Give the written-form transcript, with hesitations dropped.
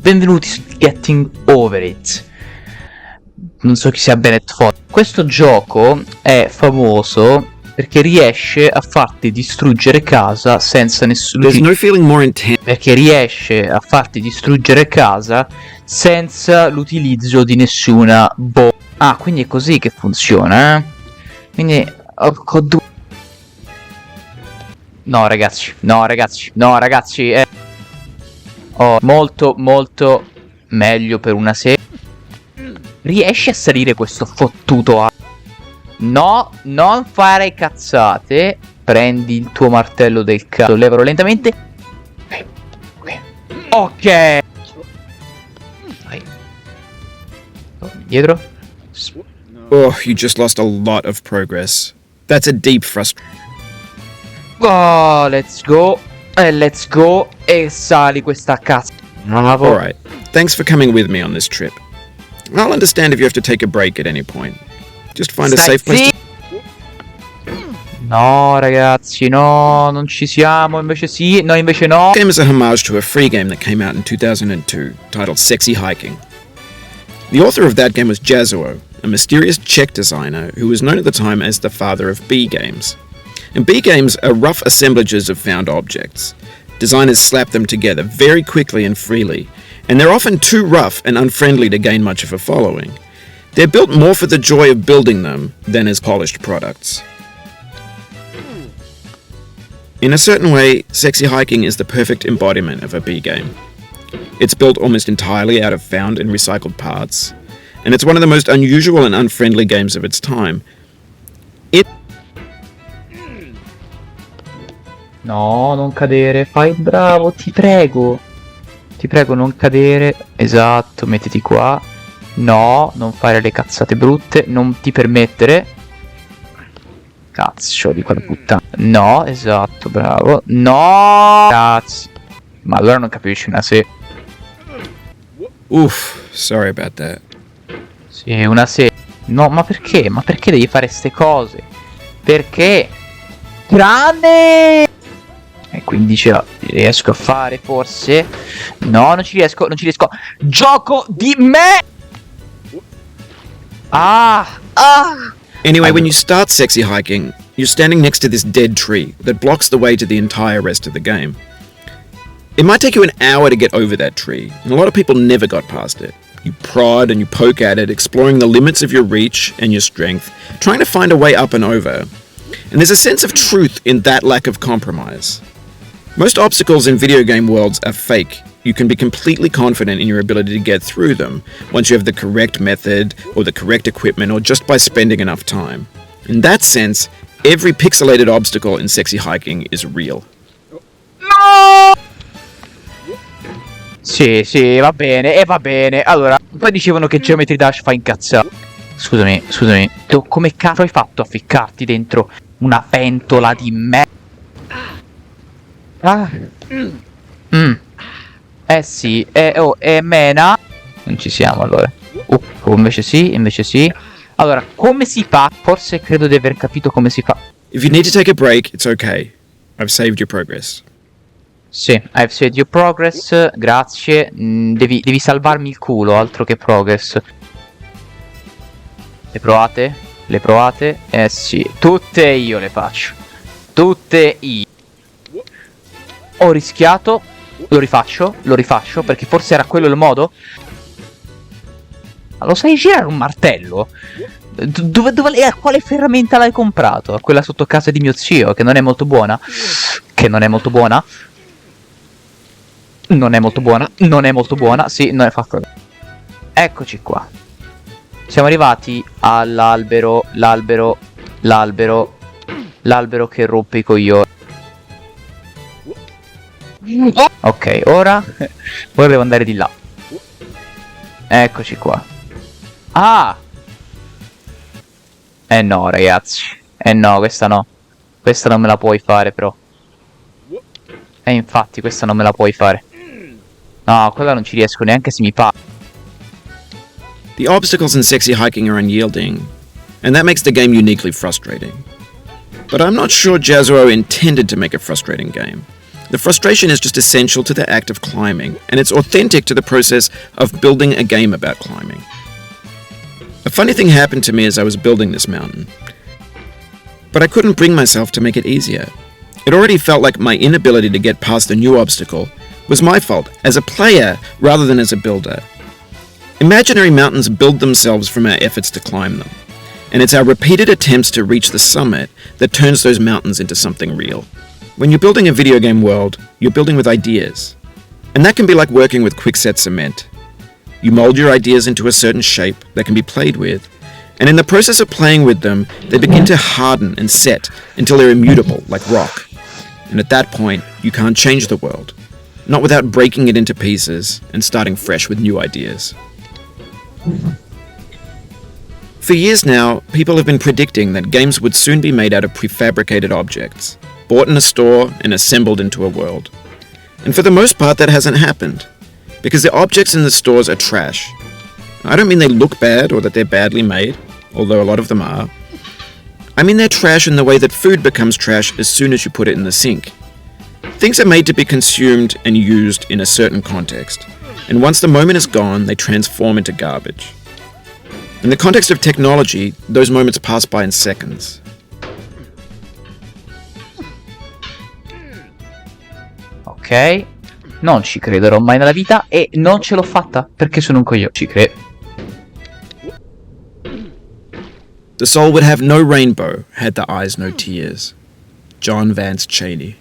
benvenuti su Getting Over It. Non so chi sia Bennett Ford. Questo gioco è famoso perché riesce a farti distruggere casa senza nessuno. There's no feeling more intense. Perché riesce a farti distruggere casa senza l'utilizzo di nessuna bomba. Ah, quindi è così che funziona, eh? Quindi no ragazzi, molto meglio per una serie. Riesci a salire questo fottuto a... No, non fare cazzate. Prendi il tuo martello del cazzo, levalo lentamente. Ok. Vai. Dietro. Oh, you just lost a lot of progress. That's a deep frustration. Oh, let's go. Let's go. E sali questa cazzo. Alright, thanks for coming with me on this trip. I'll understand if you have to take a break at any point. Just find a safe place to... No ragazzi, no, non ci siamo, invece sì, no invece no. The game is a homage to a free game that came out in 2002, titled Sexy Hiking. The author of that game was Jazuo, a mysterious Czech designer who was known at the time as the father of B games. And B games are rough assemblages of found objects. Designers slap them together very quickly and freely, and they're often too rough and unfriendly to gain much of a following. They're built more for the joy of building them than as polished products. In a certain way, Sexy Hiking is the perfect embodiment of a B game. It's built almost entirely out of found and recycled parts, and it's one of the most unusual and unfriendly games of its time. No, non cadere, fai il bravo, ti prego. Ti prego, non cadere. Esatto, mettiti qua. No, non fare le cazzate brutte, non ti permettere. Cazzo di quella puttana. No, esatto, bravo. No, cazzo. Ma allora non capisci una se. Oof, sorry about that. Sì, una se. No, ma perché? Ma perché devi fare ste cose? Perché? Tranne... E quindi riesco a fare forse? No, non ci riesco. Gioco di me! Anyway, when you start Sexy Hiking, you're standing next to this dead tree that blocks the way to the entire rest of the game. It might take you an hour to get over that tree, and a lot of people never got past it. You prod and you poke at it, exploring the limits of your reach and your strength, trying to find a way up and over. And there's a sense of truth in that lack of compromise. Most obstacles in video game worlds are fake. You can be completely confident in your ability to get through them once you have the correct method or the correct equipment or just by spending enough time. In that sense, every pixelated obstacle in Sexy Hiking is real. No! Sì, va bene, va bene. Allora, poi dicevano che Geometry Dash fa incazzare. Scusami. Tu come cazzo hai fatto a ficcarti dentro una pentola di me? Sì, mena. Non ci siamo allora. Invece sì. Allora, come si fa? Forse credo di aver capito come si fa. If you need to take a break, it's okay. I've saved your progress. Sì, I've saved your progress, grazie. Devi salvarmi il culo, altro che progress. Le provate? Sì, tutte io le faccio. Tutte io. Ho rischiato. Lo rifaccio perché forse era quello il modo. Ma lo sai girare un martello? A quale ferramenta l'hai comprato? A quella sotto casa di mio zio, che non è molto buona. Sì, non è fatto. Eccoci qua. Siamo arrivati all'albero. L'albero che rompe i coglioni. Ok, ora devo andare di là. Eccoci qua. No ragazzi. No, questa no. Questa non me la puoi fare però. Infatti questa non me la puoi fare. No, quella non ci riesco neanche se mi fa. The obstacles in Sexy Hiking are unyielding, and that makes the game uniquely frustrating. But I'm not sure Jazuo intended to make a frustrating game. The frustration is just essential to the act of climbing, and it's authentic to the process of building a game about climbing. A funny thing happened to me as I was building this mountain, but I couldn't bring myself to make it easier. It already felt like my inability to get past a new obstacle was my fault as a player rather than as a builder. Imaginary mountains build themselves from our efforts to climb them, and it's our repeated attempts to reach the summit that turns those mountains into something real. When you're building a video game world, you're building with ideas, and that can be like working with quickset cement. You mold your ideas into a certain shape that can be played with, and in the process of playing with them, they begin to harden and set until they're immutable, like rock. And at that point, you can't change the world, not without breaking it into pieces and starting fresh with new ideas. For years now, people have been predicting that games would soon be made out of prefabricated objects, bought in a store and assembled into a world. And for the most part, that hasn't happened, because the objects in the stores are trash. I don't mean they look bad or that they're badly made, although a lot of them are. I mean they're trash in the way that food becomes trash as soon as you put it in the sink. Things are made to be consumed and used in a certain context, and once the moment is gone, they transform into garbage. In the context of technology, those moments pass by in seconds. Ok, non ci crederò mai nella vita e non ce l'ho fatta perché sono un coglione. Ci credo. The soul would have no rainbow had the eyes no tears. John Vance Cheney.